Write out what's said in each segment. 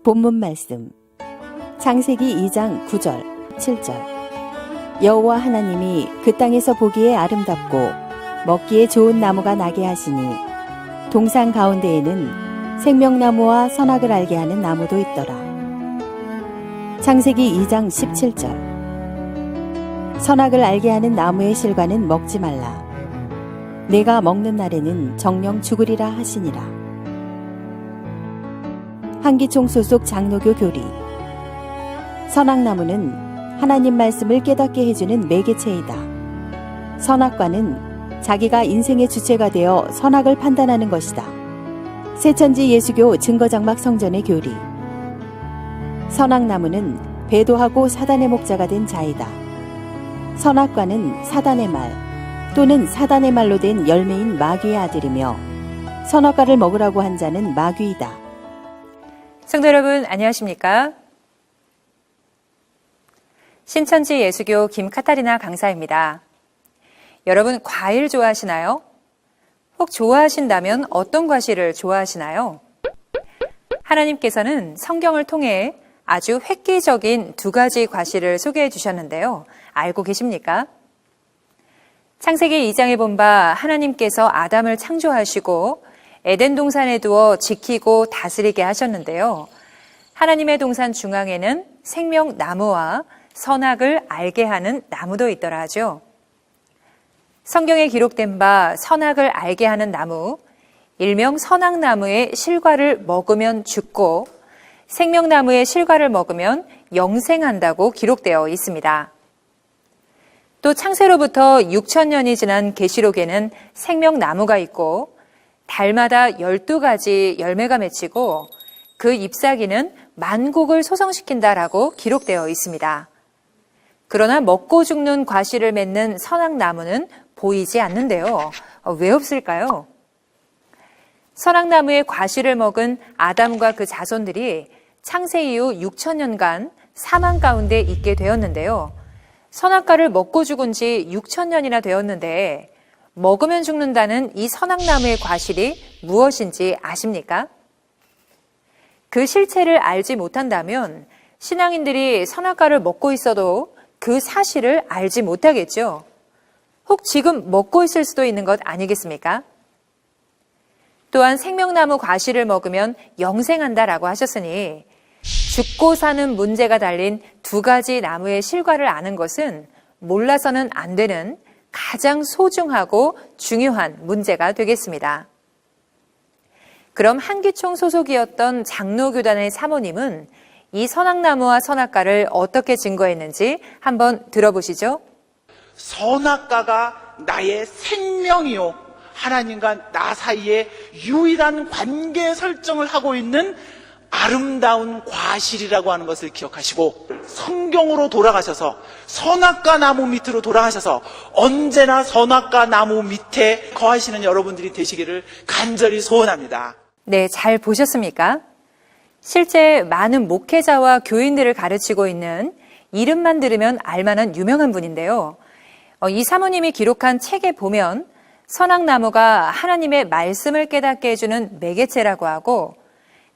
본문 말씀 창세기 2장 9절, 7절. 여호와 하나님이 그 땅에서 보기에 아름답고 먹기에 좋은 나무가 나게 하시니 동산 가운데에는 생명나무와 선악을 알게 하는 나무도 있더라. 창세기 2장 17절. 선악을 알게 하는 나무의 실과는 먹지 말라. 내가 먹는 날에는 정령 죽으리라 하시니라. 한기총 소속 장로교 교리. 선악나무는 하나님 말씀을 깨닫게 해주는 매개체이다. 선악과는 자기가 인생의 주체가 되어 선악을 판단하는 것이다. 새천지 예수교 증거장막 성전의 교리. 선악나무는 배도하고 사단의 목자가 된 자이다. 선악과는 사단의 말 또는 사단의 말로 된 열매인 마귀의 아들이며 선악과를 먹으라고 한 자는 마귀이다. 성도 여러분 안녕하십니까? 신천지 예수교 김카타리나 강사입니다. 여러분 과일 좋아하시나요? 혹 좋아하신다면 어떤 과실을 좋아하시나요? 하나님께서는 성경을 통해 아주 획기적인 두 가지 과실을 소개해 주셨는데요. 알고 계십니까? 창세기 2장에 본 바 하나님께서 아담을 창조하시고 에덴 동산에 두어 지키고 다스리게 하셨는데요. 하나님의 동산 중앙에는 생명나무와 선악을 알게 하는 나무도 있더라 하죠. 성경에 기록된 바 선악을 알게 하는 나무, 일명 선악나무의 실과를 먹으면 죽고 생명나무의 실과를 먹으면 영생한다고 기록되어 있습니다. 또 창세로부터 6,000년이 지난 계시록에는 생명나무가 있고 달마다 12가지 열매가 맺히고 그 잎사귀는 만국을 소성시킨다라고 기록되어 있습니다. 그러나 먹고 죽는 과실을 맺는 선악나무는 보이지 않는데요. 왜 없을까요? 선악나무의 과실을 먹은 아담과 그 자손들이 창세 이후 6,000년간 사망 가운데 있게 되었는데요. 선악과를 먹고 죽은 지 6,000년이나 되었는데 먹으면 죽는다는 이 선악나무의 과실이 무엇인지 아십니까? 그 실체를 알지 못한다면 신앙인들이 선악과를 먹고 있어도 그 사실을 알지 못하겠죠. 혹 지금 먹고 있을 수도 있는 것 아니겠습니까? 또한 생명나무 과실을 먹으면 영생한다라고 하셨으니 죽고 사는 문제가 달린 두 가지 나무의 실과를 아는 것은 몰라서는 안 되는 가장 소중하고 중요한 문제가 되겠습니다. 그럼 한기총 소속이었던 장로교단의 사모님은 이 선악나무와 선악과를 어떻게 증거했는지 한번 들어보시죠. 선악과가 나의 생명이요 하나님과 나 사이에 유일한 관계 설정을 하고 있는 아름다운 과실이라고 하는 것을 기억하시고 성경으로 돌아가셔서 선악과 나무 밑으로 돌아가셔서 언제나 선악과 나무 밑에 거하시는 여러분들이 되시기를 간절히 소원합니다. 네, 잘 보셨습니까? 실제 많은 목회자와 교인들을 가르치고 있는 이름만 들으면 알만한 유명한 분인데요. 이 사모님이 기록한 책에 보면 선악나무가 하나님의 말씀을 깨닫게 해주는 매개체라고 하고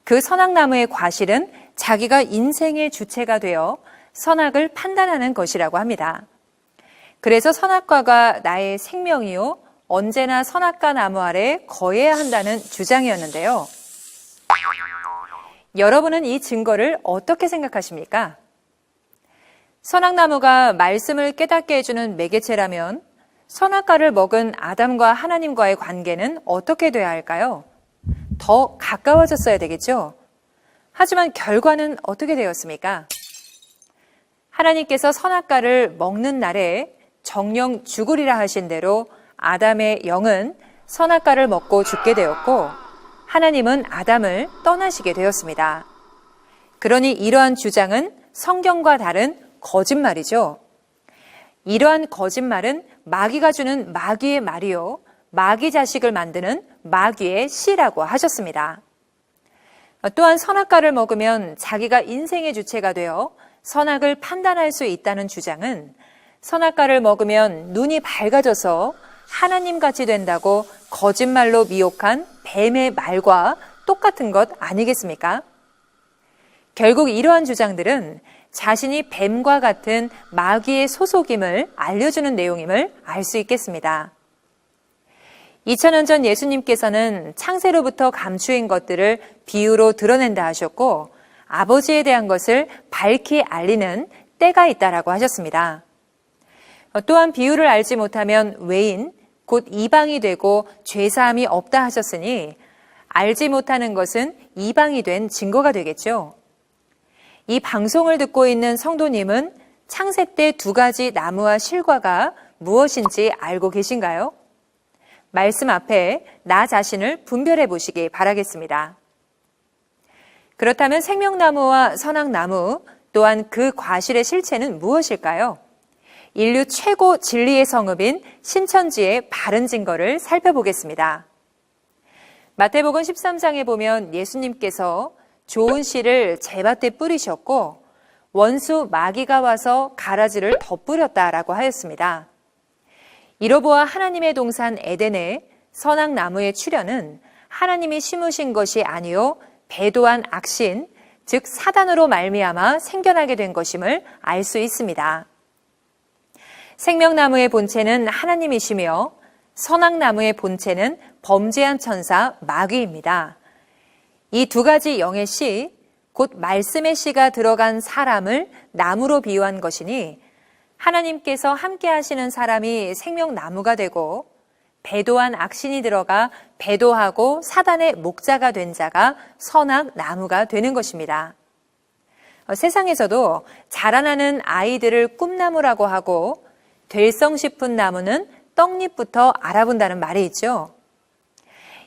그 선악나무의 과실은 자기가 인생의 주체가 되어 선악을 판단하는 것이라고 합니다. 그래서 선악과가 나의 생명이요 언제나 선악과 나무 아래 거해야 한다는 주장이었는데요. 여러분은 이 증거를 어떻게 생각하십니까? 선악나무가 말씀을 깨닫게 해주는 매개체라면 선악과를 먹은 아담과 하나님과의 관계는 어떻게 돼야 할까요? 더 가까워졌어야 되겠죠? 하지만 결과는 어떻게 되었습니까? 하나님께서 선악과를 먹는 날에 정령 죽으리라 하신 대로 아담의 영은 선악과를 먹고 죽게 되었고 하나님은 아담을 떠나시게 되었습니다. 그러니 이러한 주장은 성경과 다른 거짓말이죠. 이러한 거짓말은 마귀가 주는 마귀의 말이요 마귀 자식을 만드는 마귀의 씨라고 하셨습니다. 또한 선악과를 먹으면 자기가 인생의 주체가 되어 선악을 판단할 수 있다는 주장은 선악과를 먹으면 눈이 밝아져서 하나님같이 된다고 거짓말로 미혹한 뱀의 말과 똑같은 것 아니겠습니까? 결국 이러한 주장들은 자신이 뱀과 같은 마귀의 소속임을 알려주는 내용임을 알 수 있겠습니다. 2000년 전 예수님께서는 창세로부터 감추인 것들을 비유로 드러낸다 하셨고 아버지에 대한 것을 밝히 알리는 때가 있다라고 하셨습니다. 또한 비유를 알지 못하면 외인, 곧 이방이 되고 죄사함이 없다 하셨으니 알지 못하는 것은 이방이 된 증거가 되겠죠. 이 방송을 듣고 있는 성도님은 창세 때 두 가지 나무와 실과가 무엇인지 알고 계신가요? 말씀 앞에 나 자신을 분별해 보시기 바라겠습니다. 그렇다면 생명나무와 선악나무 또한 그 과실의 실체는 무엇일까요? 인류 최고 진리의 성읍인 신천지의 바른 증거를 살펴보겠습니다. 마태복음 13장에 보면 예수님께서 좋은 씨를 제밭에 뿌리셨고 원수 마귀가 와서 가라지를 덧뿌렸다라고 하였습니다. 이로보아 하나님의 동산 에덴에 선악나무의 출현은 하나님이 심으신 것이 아니요 배도한 악신, 즉 사단으로 말미암아 생겨나게 된 것임을 알 수 있습니다. 생명나무의 본체는 하나님이시며 선악나무의 본체는 범죄한 천사 마귀입니다. 이 두 가지 영의 씨, 곧 말씀의 씨가 들어간 사람을 나무로 비유한 것이니 하나님께서 함께 하시는 사람이 생명나무가 되고 배도한 악신이 들어가 배도하고 사단의 목자가 된 자가 선악나무가 되는 것입니다. 세상에서도 자라나는 아이들을 꿈나무라고 하고 될성 싶은 나무는 떡잎부터 알아본다는 말이 있죠.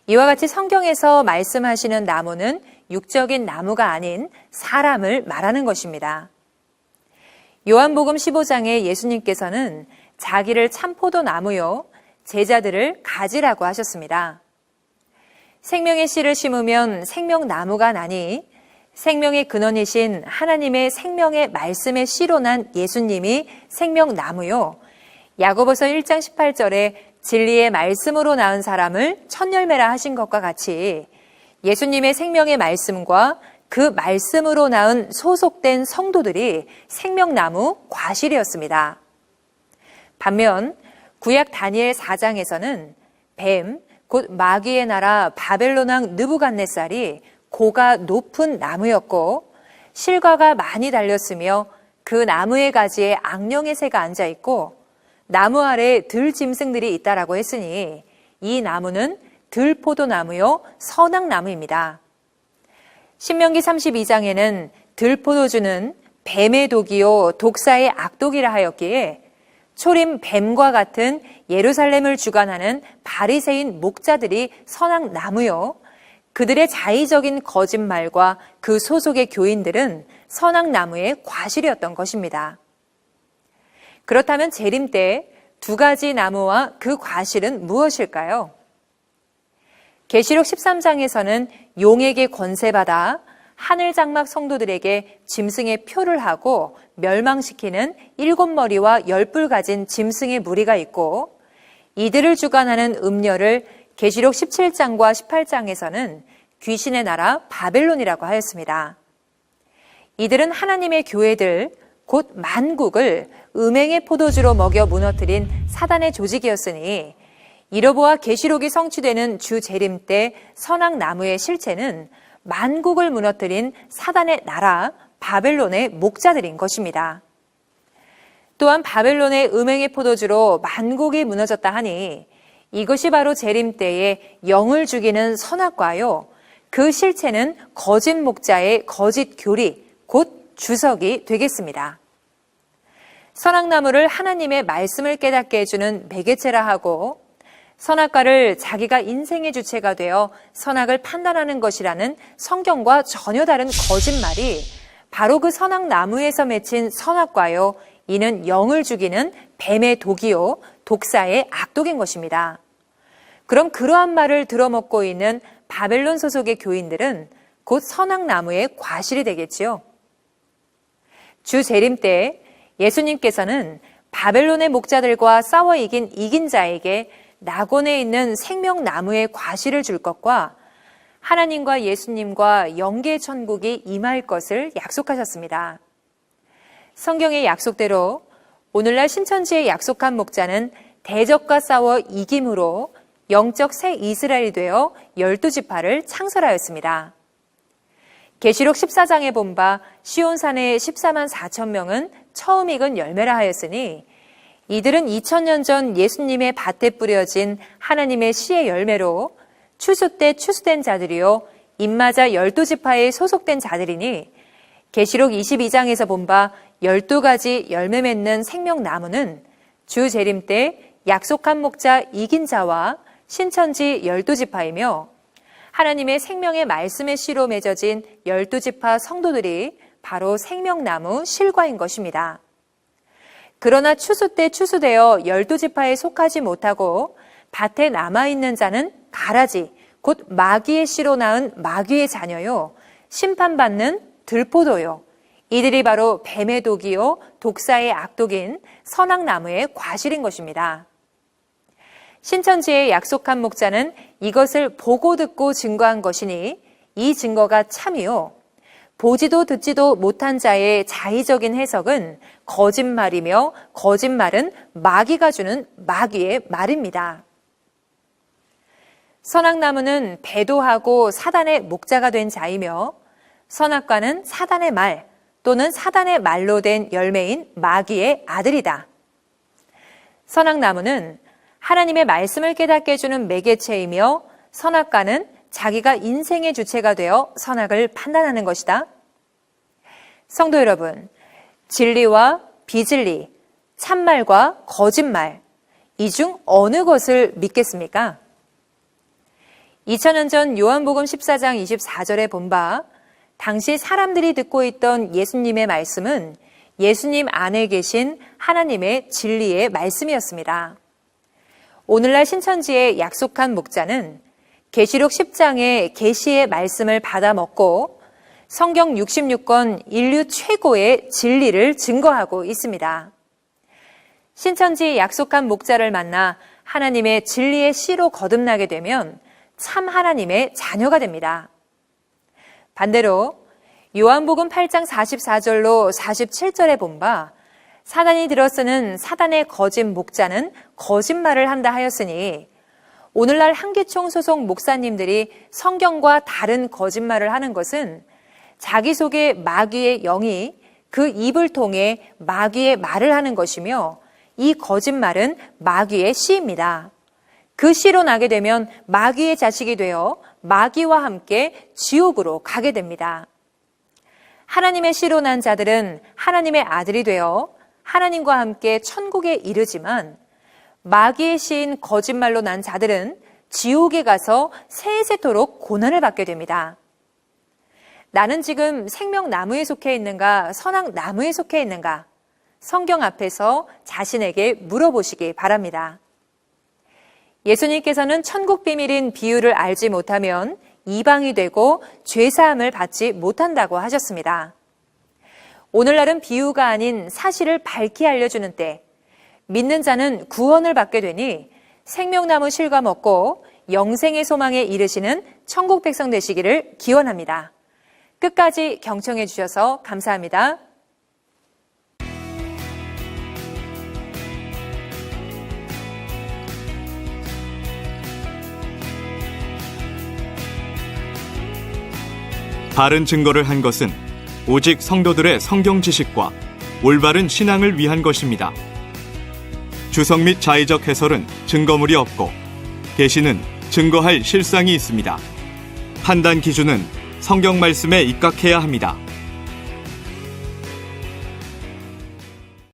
이와 같이 성경에서 말씀하시는 나무는 육적인 나무가 아닌 사람을 말하는 것입니다. 요한복음 15장에 예수님께서는 자기를 참포도 나무요 제자들을 가지라고 하셨습니다. 생명의 씨를 심으면 생명나무가 나니 생명의 근원이신 하나님의 생명의 말씀의 씨로 난 예수님이 생명나무요. 야고보서 1장 18절에 진리의 말씀으로 낳은 사람을 첫 열매라 하신 것과 같이 예수님의 생명의 말씀과 그 말씀으로 낳은 소속된 성도들이 생명나무 과실이었습니다. 반면 구약 다니엘 4장에서는 뱀, 곧 마귀의 나라 바벨론 왕 느부갓네살이 고가 높은 나무였고 실과가 많이 달렸으며 그 나무의 가지에 악령의 새가 앉아있고 나무 아래에 들짐승들이 있다라고 했으니 이 나무는 들포도나무요 선악나무입니다. 신명기 32장에는 들포도주는 뱀의 독이요 독사의 악독이라 하였기에 초림 뱀과 같은 예루살렘을 주관하는 바리새인 목자들이 선악나무요 그들의 자의적인 거짓말과 그 소속의 교인들은 선악나무의 과실이었던 것입니다. 그렇다면 재림 때 두 가지 나무와 그 과실은 무엇일까요? 계시록 13장에서는 용에게 권세받아 하늘 장막 성도들에게 짐승의 표를 하고 멸망시키는 7머리와 10뿔 가진 짐승의 무리가 있고 이들을 주관하는 음녀를 계시록 17장과 18장에서는 귀신의 나라 바벨론이라고 하였습니다. 이들은 하나님의 교회들 곧 만국을 음행의 포도주로 먹여 무너뜨린 사단의 조직이었으니 이로보아 계시록이 성취되는 주 재림 때 선악나무의 실체는 만국을 무너뜨린 사단의 나라 바벨론의 목자들인 것입니다. 또한 바벨론의 음행의 포도주로 만국이 무너졌다 하니 이것이 바로 재림 때에 영을 죽이는 선악과요 그 실체는 거짓 목자의 거짓 교리 곧 주석이 되겠습니다. 선악나무를 하나님의 말씀을 깨닫게 해주는 매개체라 하고 선악과를 자기가 인생의 주체가 되어 선악을 판단하는 것이라는 성경과 전혀 다른 거짓말이 바로 그 선악나무에서 맺힌 선악과요 이는 영을 죽이는 뱀의 독이요 독사의 악독인 것입니다. 그럼 그러한 말을 들어먹고 있는 바벨론 소속의 교인들은 곧 선악나무의 과실이 되겠지요. 주 재림 때 예수님께서는 바벨론의 목자들과 싸워 이긴 자에게 낙원에 있는 생명나무의 과실을 줄 것과 하나님과 예수님과 영계 천국이 임할 것을 약속하셨습니다. 성경의 약속대로 오늘날 신천지에 약속한 목자는 대적과 싸워 이김으로 영적 새 이스라엘이 되어 12지파를 창설하였습니다. 계시록 14장에 본 바 시온산의 14만 4천 명은 처음 익은 열매라 하였으니 이들은 2000년 전 예수님의 밭에 뿌려진 하나님의 씨의 열매로 추수 때 추수된 자들이요 입맞아 12지파에 소속된 자들이니 계시록 22장에서 본 바 12가지 열매 맺는 생명나무는 주 재림 때 약속한 목자 이긴 자와 신천지 12지파이며 하나님의 생명의 말씀의 씨로 맺어진 12지파 성도들이 바로 생명나무 실과인 것입니다. 그러나 추수 때 추수되어 12지파에 속하지 못하고 밭에 남아있는 자는 가라지, 곧 마귀의 씨로 낳은 마귀의 자녀요, 심판받는 들포도요. 이들이 바로 뱀의 독이요, 독사의 악독인 선악나무의 과실인 것입니다. 신천지의 약속한 목자는 이것을 보고 듣고 증거한 것이니 이 증거가 참이요. 보지도 듣지도 못한 자의 자의적인 해석은 거짓말이며 거짓말은 마귀가 주는 마귀의 말입니다. 선악나무는 배도하고 사단의 목자가 된 자이며 선악과는 사단의 말 또는 사단의 말로 된 열매인 마귀의 아들이다. 선악나무는 하나님의 말씀을 깨닫게 해주는 매개체이며 선악과는 자기가 인생의 주체가 되어 선악을 판단하는 것이다. 성도 여러분, 진리와 비진리, 참말과 거짓말, 이 중 어느 것을 믿겠습니까? 2000년 전 요한복음 14장 24절에 본 바 당시 사람들이 듣고 있던 예수님의 말씀은 예수님 안에 계신 하나님의 진리의 말씀이었습니다. 오늘날 신천지의 약속한 목자는 계시록 10장의 계시의 말씀을 받아 먹고 성경 66권 인류 최고의 진리를 증거하고 있습니다. 신천지의 약속한 목자를 만나 하나님의 진리의 씨로 거듭나게 되면 참 하나님의 자녀가 됩니다. 반대로 요한복음 8장 44절로 47절에 본 바 사단이 들어쓰는 사단의 거짓 목자는 거짓말을 한다 하였으니 오늘날 한기총 소속 목사님들이 성경과 다른 거짓말을 하는 것은 자기 속에 마귀의 영이 그 입을 통해 마귀의 말을 하는 것이며 이 거짓말은 마귀의 씨입니다. 그 씨로 나게 되면 마귀의 자식이 되어 마귀와 함께 지옥으로 가게 됩니다. 하나님의 씨로 난 자들은 하나님의 아들이 되어 하나님과 함께 천국에 이르지만 마귀의 씨인 거짓말로 난 자들은 지옥에 가서 세세토록 고난을 받게 됩니다. 나는 지금 생명나무에 속해 있는가, 선악나무에 속해 있는가? 성경 앞에서 자신에게 물어보시기 바랍니다. 예수님께서는 천국 비밀인 비유를 알지 못하면 이방이 되고 죄사함을 받지 못한다고 하셨습니다. 오늘날은 비유가 아닌 사실을 밝히 알려주는 때 믿는 자는 구원을 받게 되니 생명나무 실과 먹고 영생의 소망에 이르시는 천국 백성 되시기를 기원합니다. 끝까지 경청해 주셔서 감사합니다. 바른 증거를 한 것은 오직 성도들의 성경 지식과 올바른 신앙을 위한 것입니다. 주석 및 자의적 해설은 증거물이 없고 계시는 증거할 실상이 있습니다. 판단 기준은 성경 말씀에 입각해야 합니다.